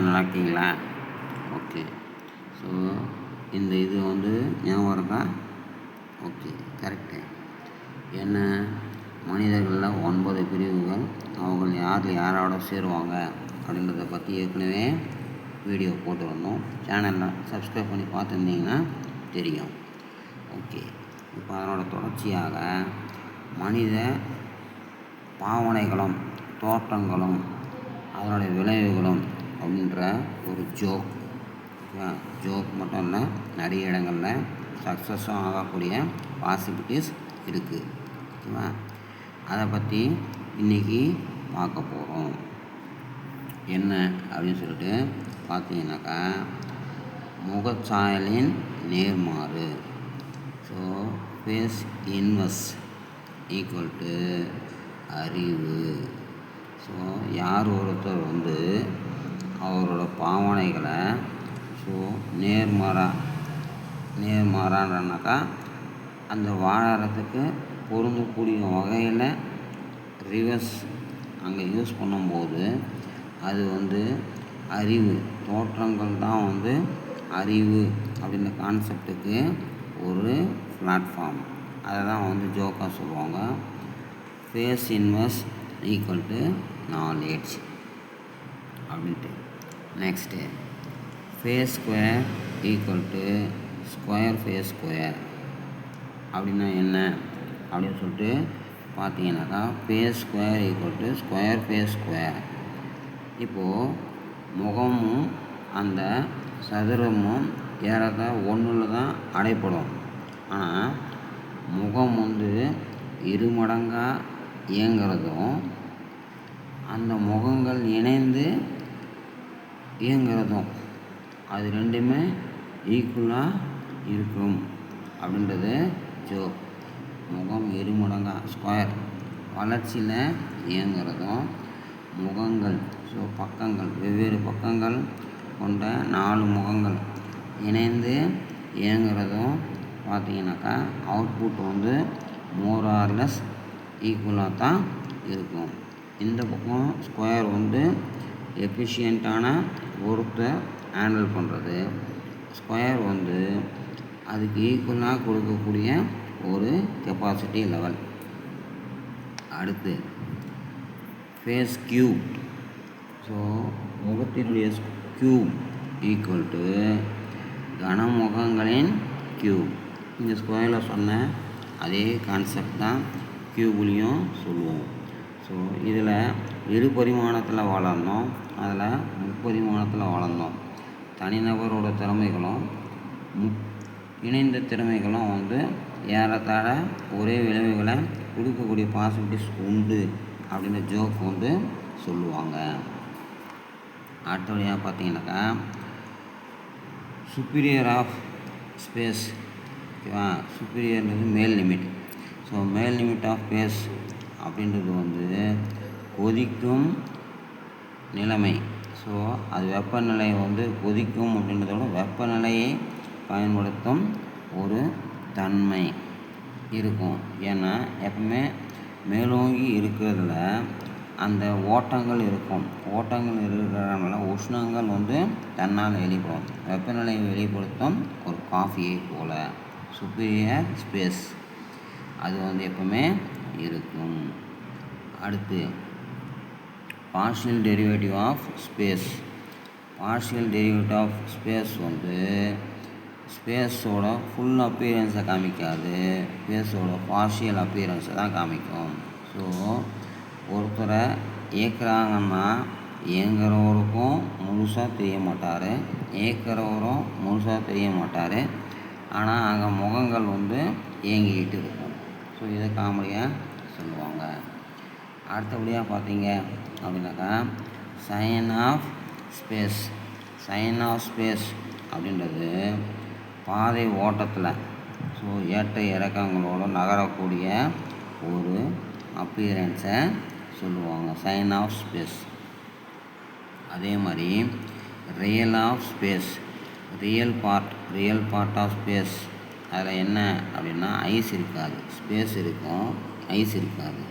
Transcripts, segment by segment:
நல்லா இருக்கீங்களா? Okay. So இந்த இது ஞாபகம் இருக்கா? Okay, correct. என்ன, மனிதர்களில் 9 பிரிவுகள், அவங்க யாரோட சேருவாங்க அப்படின்றத பற்றி ஏற்கனவே வீடியோ போட்டு வந்தோம். சேனலில் சப்ஸ்கிரைப் பண்ணி பார்த்துருந்தீங்கன்னா தெரியும். ஓகே, இப்போ அதனோட தொடர்ச்சியாக மனித பாவனைகளும் தோற்றங்களும் அதனுடைய விளைவுகளும் அப்படின்ற ஒரு ஜோக் மட்டும் இல்லை, நிறைய இடங்களில் சக்ஸஸும் ஆகக்கூடிய பாசிபிலிட்டிஸ் இருக்குது. ஓகேவா? அதை பற்றி இன்றைக்கி பார்க்க போகிறோம். என்ன அப்படின்னு சொல்லிட்டு பார்த்தீங்கன்னாக்கா, முகச்சாயலின் நேர்மாறு. So face inverse equal to அறிவு. ஸோ யார் ஒருத்தர் அவரோட பாவனைகளை நேர்மாறானாக்கா அந்த வாழறதுக்கு பொருந்தக்கூடிய வகையில் ரிவர்ஸ் அங்கே யூஸ் பண்ணும்போது அது அறிவு, தோற்றங்கள் தான் அறிவு அப்படின்ற கான்செப்டுக்கு ஒரு பிளாட்ஃபார்ம். அதை தான் ஜோக்காக சொல்லுவாங்க. Face inverse equal to knowledge அப்படின்ட்டு. Next, face square equal to square face square அப்படின்னா என்ன அப்படின்னு சொல்லிட்டு பார்த்தீங்கன்னாக்கா, face square equal to square face square. இப்போது முகமும் அந்த சதுரமும் ஏறத ஒன்றில் தான் அடைப்படும். ஆனால் முகம் இருமடங்காக இயங்கிறதும் அந்த முகங்கள் இணைந்து இயங்கிறதும் அது ரெண்டுமே ஈக்குவலாக இருக்கும் அப்படின்றது ஜோக். முகம் இருமடங்காக ஸ்கொயர் வளர்ச்சியில் இயங்கிறதும் முகங்கள் பக்கங்கள் வெவ்வேறு பக்கங்கள் கொண்ட 4 முகங்கள் இணைந்து இயங்கிறதும் பார்த்தீங்கன்னாக்கா அவுட்புட் மோர் ஆர் லெஸ் ஈக்குவலாக தான் இருக்கும். இந்த பக்கம் ஸ்கொயர் எஃபிஷியண்ட்டான ஒர்க்கை ஹேண்டில் பண்ணுறது, ஸ்கொயர் அதுக்கு ஈக்குவலாக கொடுக்கக்கூடிய ஒரு கெப்பாசிட்டி லெவல். அடுத்து ஃபேஸ் கியூப். ஸோ முகத்தினுடைய கியூப் ஈக்குவல் டு கனமுகங்களின் கியூப். இந்த ஸ்கொயரில் சொன்ன அதே கான்செப்ட் தான் கியூப்லேயும் சொல்லுவோம். ஸோ இதில் 2 பரிமாணத்தில் வளர்ந்தோம், அதில் 3 பரிமாணத்தில் வளர்ந்தோம். தனிநபரோட திறமைகளும் இணைந்த திறமைகளும் ஏறத்தாழ ஒரே விளைவுகளை கொடுக்கக்கூடிய பாசிபிலிட்டிஸ் உண்டு அப்படின்னு ஜோக் சொல்லுவாங்க. அடுத்தபடியாக பார்த்தீங்கன்னாக்கா, சுப்பீரியர் ஆஃப் ஸ்பேஸ். ஓகேவா? சுப்பீரியர்ன்றது மேல் limit. So male limit of space அப்படின்றது கொதிக்கும் நிலைமை. ஸோ அது வெப்பநிலை கொதிக்கும் அப்படின்றத விட வெப்பநிலையை பயன்படுத்தும் ஒரு தன்மை இருக்கும். ஏன்னா எப்பவுமே மேலோங்கி இருக்கிறதுல அந்த ஓட்டங்கள் இருக்கும். ஓட்டங்கள் இருக்கிறதுனால உஷ்ணங்கள் தன்னால் வெளிப்படும். வெப்பநிலையை வெளிப்படுத்தும் ஒரு காஃபியை போல் சுப்பீரியர் ஸ்பேஸ் அது எப்பவுமே இருக்கும். அடுத்து partial derivative of space. Partial derivative of space ஸ்பேஸோட ஃபுல் அப்பீரன்ஸை காமிக்காது, ஸ்பேஸோட பார்ஷியல் அப்பீரன்ஸை தான் காமிக்கும். ஸோ ஒருத்தரை இயக்குறாங்கன்னா இயங்குறவருக்கும் முழுசாக தெரிய மாட்டார், இயக்குறவரும் முழுசாக தெரிய மாட்டார். ஆனால் அங்கே முகங்கள் இயங்கிக்கிட்டு இருக்கும். ஸோ இதை காமெடியாக சொல்லுவாங்க. அடுத்தபடியாக பார்த்தீங்க அப்படின்னாக்கா, sign of space. Sign of space அப்படின்றது பாதை ஓட்டத்தில் ஏற்ற இறக்கங்களோடு நகரக்கூடிய ஒரு அப்பீரன்ஸை சொல்லுவாங்க, சைன் ஆஃப் ஸ்பேஸ். அதே மாதிரி real of space. Real part of space. அதில் என்ன அப்படின்னா ஐஸ் இருக்காது, ஸ்பேஸ் இருக்கும், ஐஸ் இருக்காது.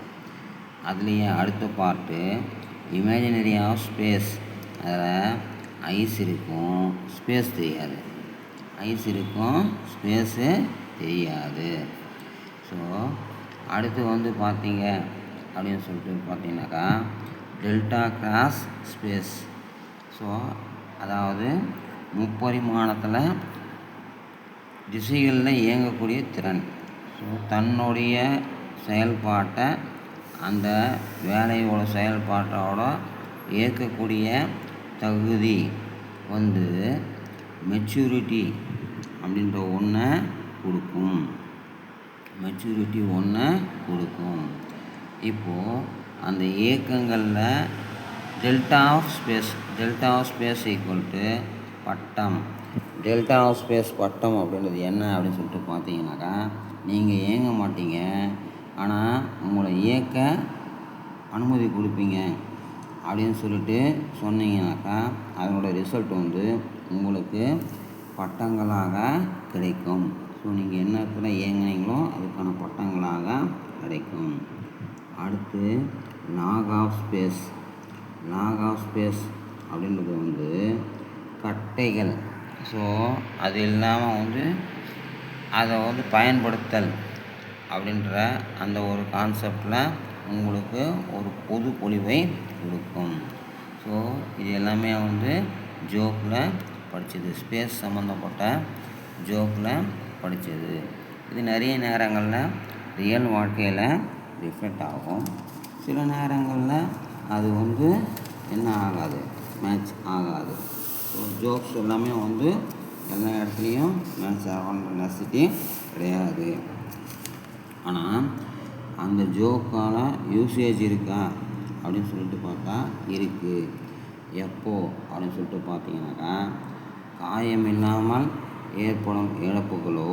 அதுலேயே அடுத்த பார்ட்டு இமேஜினரி ஆஃப் ஸ்பேஸ். அதில் ஐஸ் இருக்கும், ஸ்பேஸ் தெரியாது. ஐஸ் இருக்கும், ஸ்பேஸு தெரியாது. ஸோ அடுத்து வந்து பார்த்தீங்க அப்படின்னு சொல்லிட்டு பார்த்தீங்கன்னாக்கா டெல்டா கிராஸ் ஸ்பேஸ். ஸோ அதாவது முப்பரிமாணத்தில் திசைகளில் இயங்கக்கூடிய திறன். ஸோ தன்னுடைய செயல்பாட்டை அந்த வேலையோட செயல்பாட்டோட ஏற்கக்கூடிய தகுதி வந்து மெச்சூரிட்டி அப்படின்ற ஒன்றை கொடுக்கும். மெச்சூரிட்டி ஒன்றை கொடுக்கும். இப்போது அந்த இயக்கங்களில் delta of space equal to பட்டம். டெல்டா ஆஃப் ஸ்பேஸ் பட்டம் அப்படின்றது என்ன அப்படின்னு சொல்லிட்டு பார்த்தீங்கன்னாக்கா, நீங்கள் இயங்க மாட்டீங்க, ஆனால் உங்களை இயக்க அனுமதி கொடுப்பீங்க அப்படின்னு சொல்லிட்டு சொன்னீங்கன்னாக்கா அதனோட ரிசல்ட் வந்து உங்களுக்கு பட்டங்களாக கிடைக்கும். ஸோ நீங்கள் என்ன இடத்துல இயங்குனீங்களோ அதுக்கான பட்டங்களாக கிடைக்கும். அடுத்து லாக் ஆஃப் ஸ்பேஸ் அப்படின்றது வந்து கட்டைகள். ஸோ அது இல்லாமல் வந்து அதை வந்து பயன்படுத்தல் அப்படின்ற அந்த ஒரு கான்செப்டில் உங்களுக்கு ஒரு பொது பொலிவை கொடுக்கும். ஸோ இது எல்லாமே வந்து ஜோக்கில் படித்தது, ஸ்பேஸ் சம்மந்தப்பட்ட ஜோக்கில் படித்தது. இது நிறைய நேரங்களில் ரியல் வாழ்க்கையில் ரிஃப்ளெக்ட் ஆகும். சில நேரங்களில் அது வந்து என்ன ஆகாது, மேட்ச் ஆகாது. ஸோ ஜோக்ஸ் எல்லாமே வந்து எல்லா இடத்துலையும் மேட்ச் ஆகணுன்ற நெசசிட்டி கிடையாது. ஆனால் அந்த ஜோக்கால் யூசேஜ் இருக்கா அப்படின்னு சொல்லிட்டு பார்த்தா இருக்குது. எப்போ அப்படின்னு சொல்லிட்டு பார்த்தீங்கன்னாக்கா காயம் இல்லாமல் ஏற்படும் இழப்புகளோ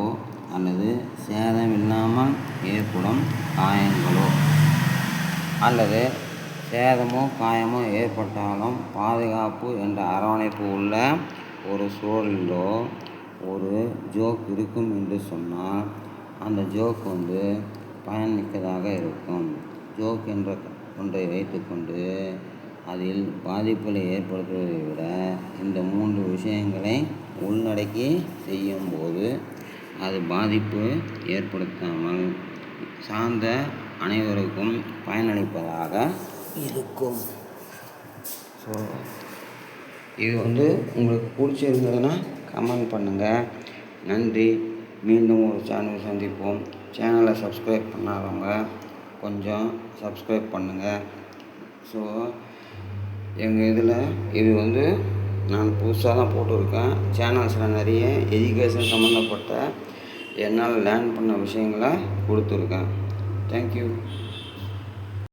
அல்லது சேதம் இல்லாமல் ஏற்படும் காயங்களோ அல்லது சேதமோ காயமோ ஏற்பட்டாலும் பாதுகாப்பு என்ற அரவணைப்பு உள்ள ஒரு சூழலிலோ ஒரு ஜோக் இருக்கும் என்று சொன்னால் அந்த ஜோக் வந்து பயன்மிக்கதாக இருக்கும். ஜோக் என்ற ஒன்றை வைத்துக்கொண்டு அதில் பாதிப்புகளை ஏற்படுத்துவதை விட இந்த 3 விஷயங்களை உள்ளடக்கி செய்யும்போது அது பாதிப்பு ஏற்படுத்தாமல் சார்ந்த அனைவருக்கும் பயனளிப்பதாக இருக்கும். ஸோ இது வந்து உங்களுக்கு பிடிச்சிருந்ததுன்னா கமெண்ட் பண்ணுங்கள். நன்றி. மீண்டும் ஒரு சேனல் சந்திப்போம். சேனலை சப்ஸ்கிரைப் பண்ணாதவங்க கொஞ்சம் சப்ஸ்கிரைப் பண்ணுங்கள். ஸோ எங்கள் இதில் இது வந்து நான் புதுசாக தான் போட்டிருக்கேன். சேனல்ஸில் நிறைய எஜுகேஷன் சம்மந்தப்பட்ட என்னால் லேர்ன் பண்ண விஷயங்களை கொடுத்துருக்கேன். தேங்க்யூ.